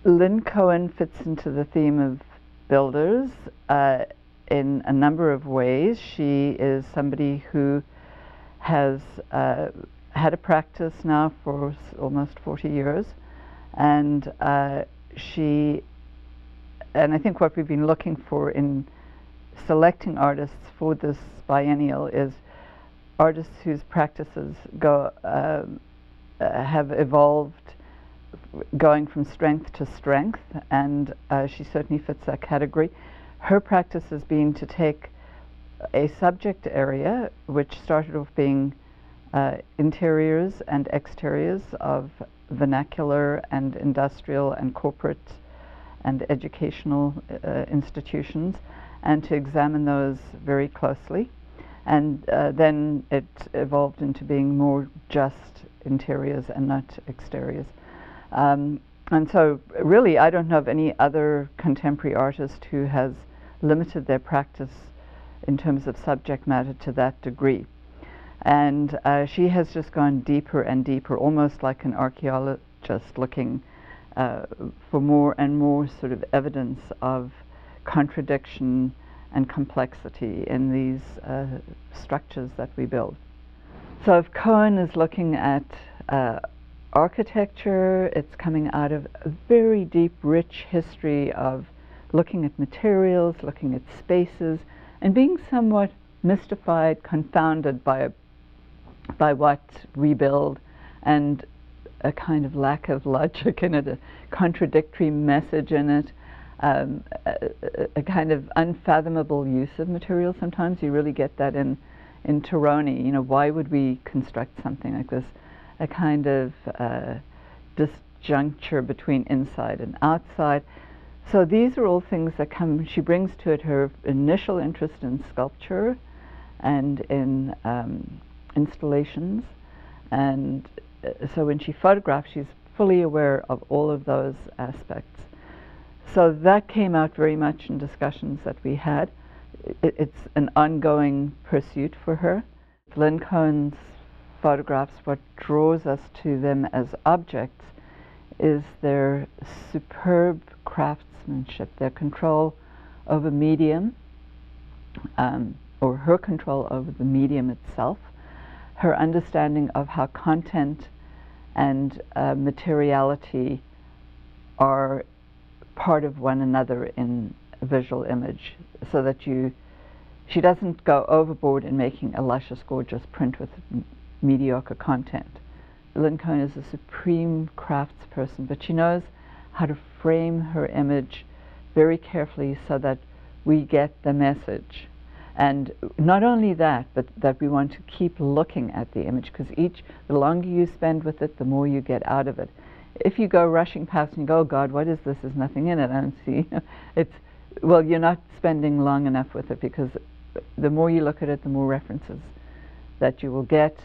Lynne Cohen fits into the theme of builders in a number of ways. She is somebody who has had a practice now for almost 40 years, and I think what we've been looking for in selecting artists for this biennial is artists whose practices have evolved, going from strength to strength, and she certainly fits that category. Her practice has been to take a subject area, which started off being interiors and exteriors of vernacular and industrial and corporate and educational institutions, and to examine those very closely. And then it evolved into being more just interiors and not exteriors. And so really I don't know of any other contemporary artist who has limited their practice in terms of subject matter to that degree. And she has just gone deeper and deeper, almost like an archaeologist looking for more and more sort of evidence of contradiction and complexity in these structures that we build. So if Cohen is looking at architecture, it's coming out of a very deep, rich history of looking at materials, looking at spaces, and being somewhat mystified, confounded by what we build, and a kind of lack of logic in it, a contradictory message in it, a kind of unfathomable use of material. Sometimes you really get that in Tironi. You know, why would we construct something like this? A kind of disjuncture between inside and outside. So these are all things that come, she brings to it her initial interest in sculpture and in installations. And so when she photographs, she's fully aware of all of those aspects. So that came out very much in discussions that we had. It's an ongoing pursuit for her. Lynne Cohen's photographs, what draws us to them as objects is their superb craftsmanship, their control over medium, or her control over the medium itself, her understanding of how content and materiality are part of one another in a visual image, so that she doesn't go overboard in making a luscious, gorgeous print with mediocre content. Lynne Cohen is a supreme craftsperson, but she knows how to frame her image very carefully so that we get the message. And not only that, but that we want to keep looking at the image, because the longer you spend with it, the more you get out of it. If you go rushing past and you go, oh God, what is this? There's nothing in it. I don't see. Well, you're not spending long enough with it, because the more you look at it, the more references that you will get.